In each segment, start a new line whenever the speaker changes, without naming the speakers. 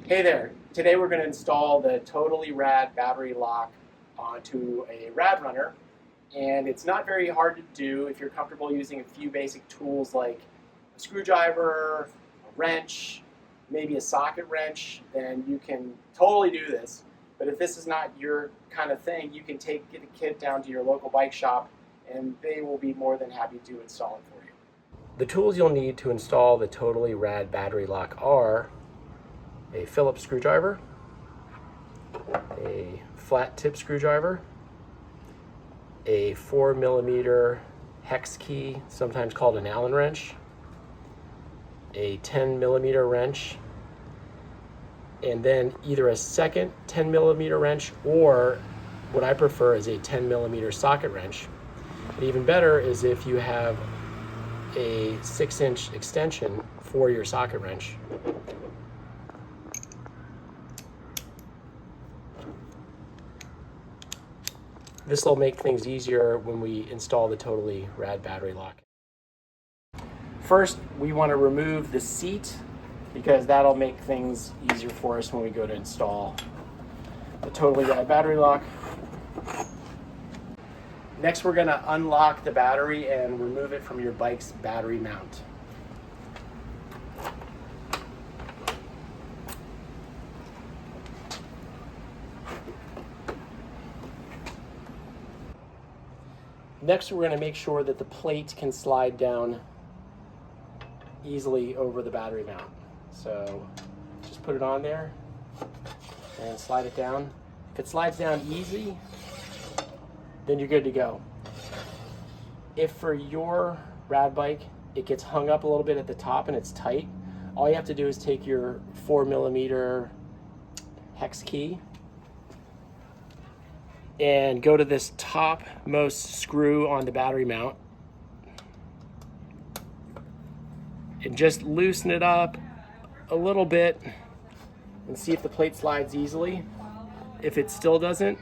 Hey there, today we're going to install the Totally Rad Battery Lock onto a Rad Runner, and it's not very hard to do if you're comfortable using a few basic tools like a screwdriver, a wrench, maybe a socket wrench, then you can totally do this. But if this is not your kind of thing, you can get the kit down to your local bike shop and they will be more than happy to install it for you. The tools you'll need to install the Totally Rad Battery Lock are a Phillips screwdriver, a flat tip screwdriver, a 4mm hex key, sometimes called an Allen wrench, a 10mm wrench, and then either a second 10mm wrench or what I prefer is a 10mm socket wrench. And even better is if you have a 6-inch extension for your socket wrench. This will make things easier when we install the Totally Rad Battery Lock. First, we want to remove the seat because that'll make things easier for us when we go to install the Totally Rad Battery Lock. Next, we're going to unlock the battery and remove it from your bike's battery mount. Next, we're going to make sure that the plate can slide down easily over the battery mount. So just put it on there and slide it down. If it slides down easy, then you're good to go. If for your rad bike, it gets hung up a little bit at the top and it's tight, all you have to do is take your 4mm hex key and go to this topmost screw on the battery mount and just loosen it up a little bit and see if the plate slides easily. If it still doesn't,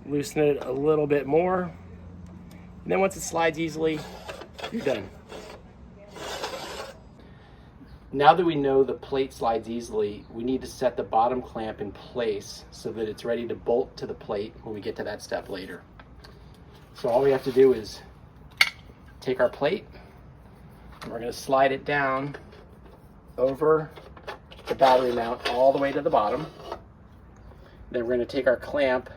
loosen it a little bit more. And then once it slides easily, you're done. Now that we know the plate slides easily, we need to set the bottom clamp in place so that it's ready to bolt to the plate when we get to that step later. So all we have to do is take our plate and we're going to slide it down over the battery mount all the way to the bottom. Then we're going to take our clamp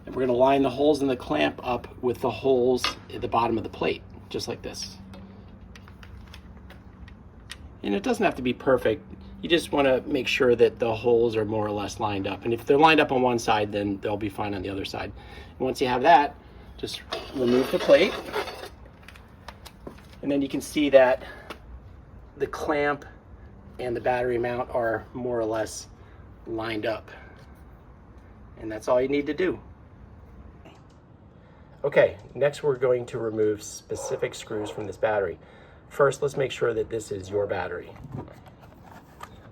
and we're going to line the holes in the clamp up with the holes at the bottom of the plate, just like this. And it doesn't have to be perfect. You just want to make sure that the holes are more or less lined up. And if they're lined up on one side, then they'll be fine on the other side. And once you have that, just remove the plate. And then you can see that the clamp and the battery mount are more or less lined up. And that's all you need to do. Okay, next we're going to remove specific screws from this battery. First, let's make sure that this is your battery.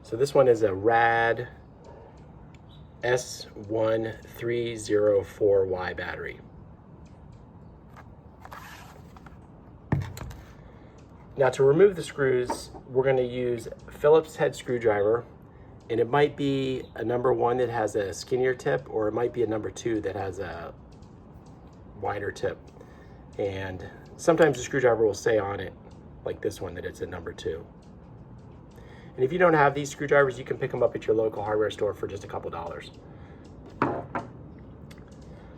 So this one is a RAD-S1304Y battery. Now to remove the screws, we're going to use a Phillips head screwdriver, and it might be a number 1 that has a skinnier tip, or it might be a number 2 that has a wider tip. And sometimes the screwdriver will say on it, like this one, that it's a number 2. And if you don't have these screwdrivers, you can pick them up at your local hardware store for just a couple dollars.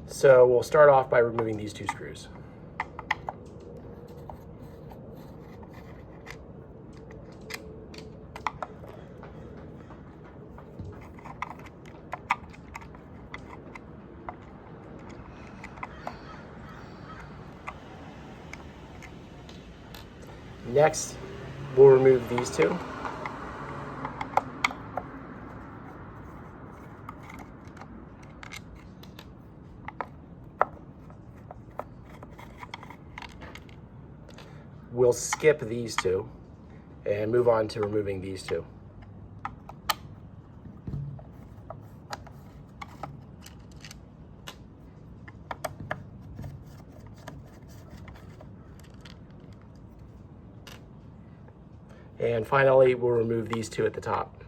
So we'll start off by removing these 2 screws. Next, we'll remove these 2. We'll skip these 2 and move on to removing these 2. And finally, we'll remove these two at the top.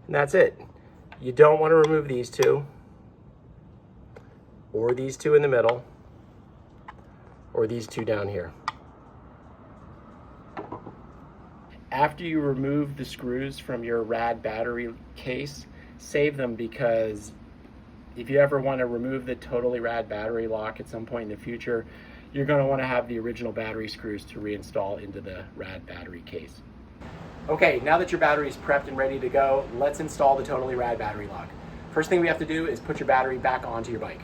And that's it. You don't want to remove these two, or these two in the middle, or these two down here. After you remove the screws from your RAD battery case, save them, because if you ever want to remove the Totally Rad Battery Lock at some point in the future, you're going to want to have the original battery screws to reinstall into the RAD battery case. Okay, now that your battery is prepped and ready to go, let's install the Totally Rad Battery Lock. First thing we have to do is put your battery back onto your bike.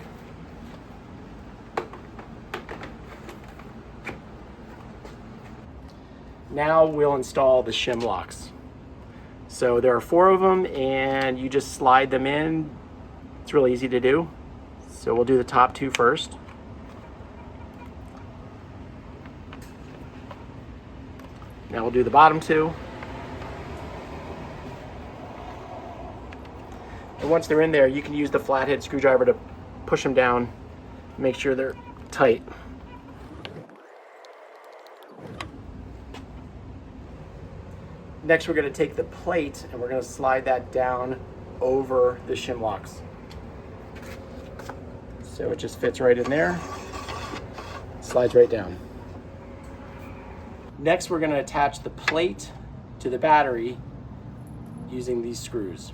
Now we'll install the shim locks. So there are 4 of them, and you just slide them in. It's really easy to do. So we'll do the top 2 first. Now we'll do the bottom 2. And once they're in there, you can use the flathead screwdriver to push them down, make sure they're tight. Next, we're going to take the plate and we're going to slide that down over the shim locks. So it just fits right in there, slides right down. Next, we're going to attach the plate to the battery using these screws.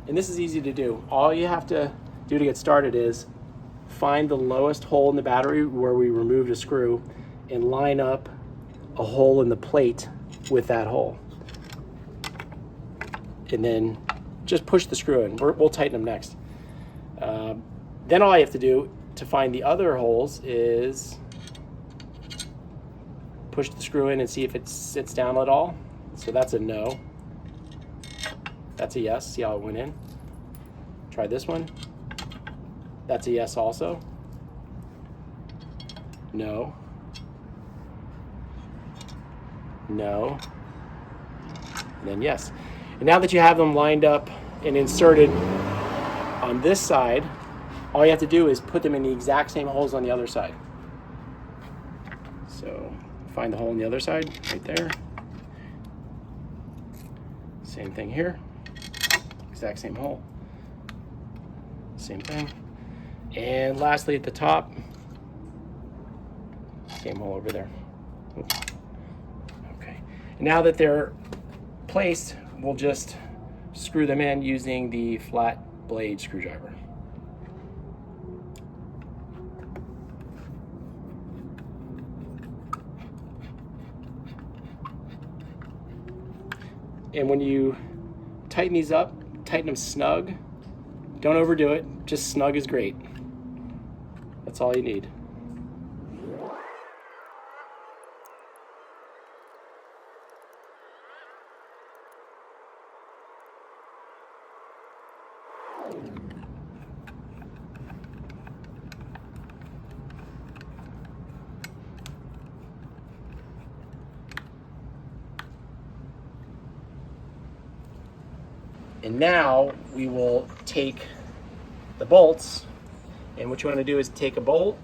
And this is easy to do. All you have to do to get started is find the lowest hole in the battery where we removed a screw and line up a hole in the plate with that hole. And then just push the screw in. We'll tighten them next. Then all I have to do to find the other holes is push the screw in and see if it sits down at all. So that's a no. That's a yes. See how it went in? Try this one. That's a yes also. No. No. And then yes. And now that you have them lined up and inserted on this side, all you have to do is put them in the exact same holes on the other side. So find the hole on the other side, right there. Same thing here. Exact same hole. Same thing. And lastly at the top, same hole over there. Oops. Okay. And now that they're placed, we'll just screw them in using the flat blade screwdriver. And when you tighten these up, tighten them snug. Don't overdo it, just snug is great. That's all you need. And now we will take the bolts, and what you want to do is take a bolt,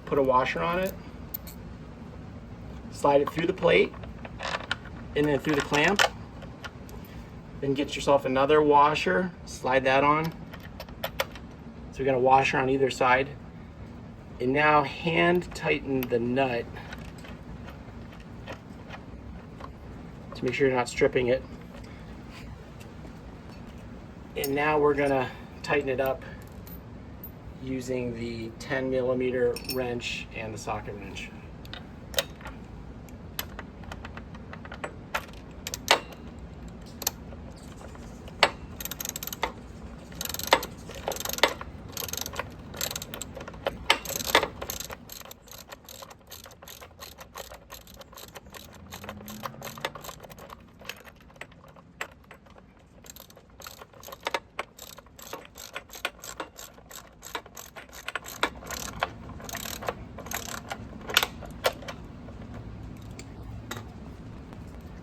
put a washer on it, slide it through the plate, and then through the clamp. Then get yourself another washer, slide that on. So you're going to washer on either side. And now hand tighten the nut to make sure you're not stripping it. And now we're gonna tighten it up using the 10mm wrench and the socket wrench.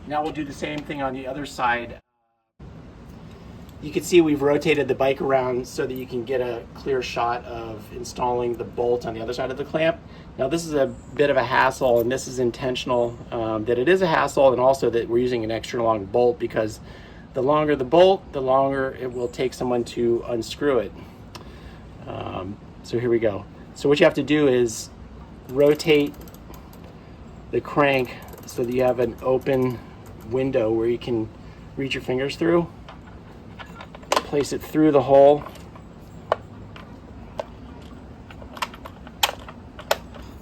Now we'll do the same thing on the other side. You can see we've rotated the bike around so that you can get a clear shot of installing the bolt on the other side of the clamp. Now this is a bit of a hassle, and this is intentional, that it is a hassle, and also that we're using an extra long bolt, because the longer the bolt, the longer it will take someone to unscrew it. So here we go. So what you have to do is rotate the crank so that you have an open window where you can reach your fingers through. Place it through the hole.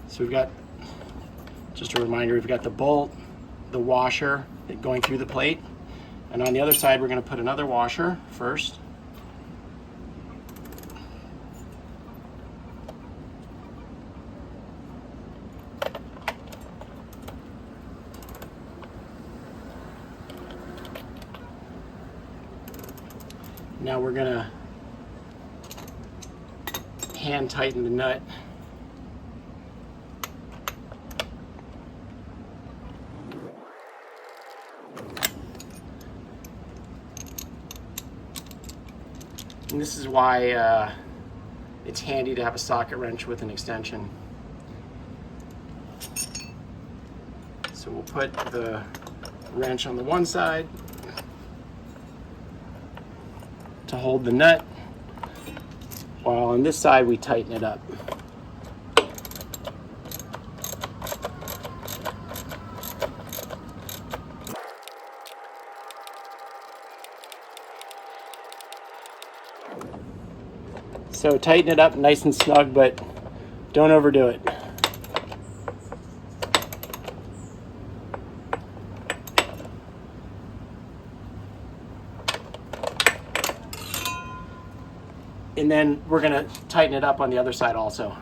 So we've got, just a reminder, we've got the bolt, the washer going through the plate, and on the other side we're going to put another washer first. Now we're going to hand tighten the nut. And this is why it's handy to have a socket wrench with an extension. So we'll put the wrench on the one side to hold the nut, while on this side we tighten it up. So tighten it up nice and snug, but don't overdo it. And then we're going to tighten it up on the other side also.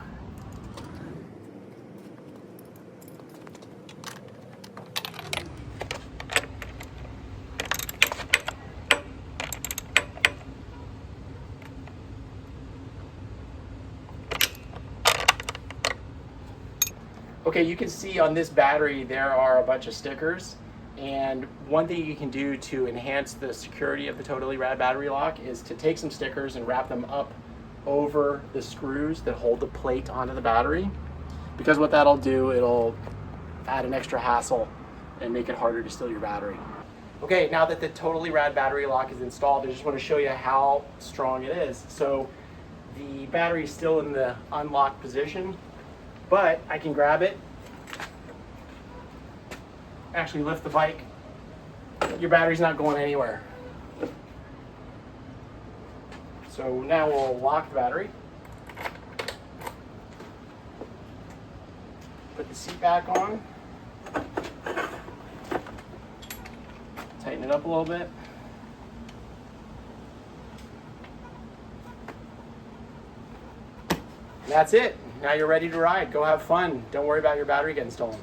Okay, you can see on this battery there are a bunch of stickers, and one thing you can do to enhance the security of the Totally Rad Battery Lock is to take some stickers and wrap them up over the screws that hold the plate onto the battery, because what that'll do, it'll add an extra hassle and make it harder to steal your battery. Okay, now that the Totally Rad Battery Lock is installed, I just want to show you how strong it is. So the battery is still in the unlocked position, but I can grab it, actually lift the bike. Your battery's not going anywhere. So now we'll lock the battery. Put the seat back on. Tighten it up a little bit. And that's it. Now you're ready to ride. Go have fun. Don't worry about your battery getting stolen.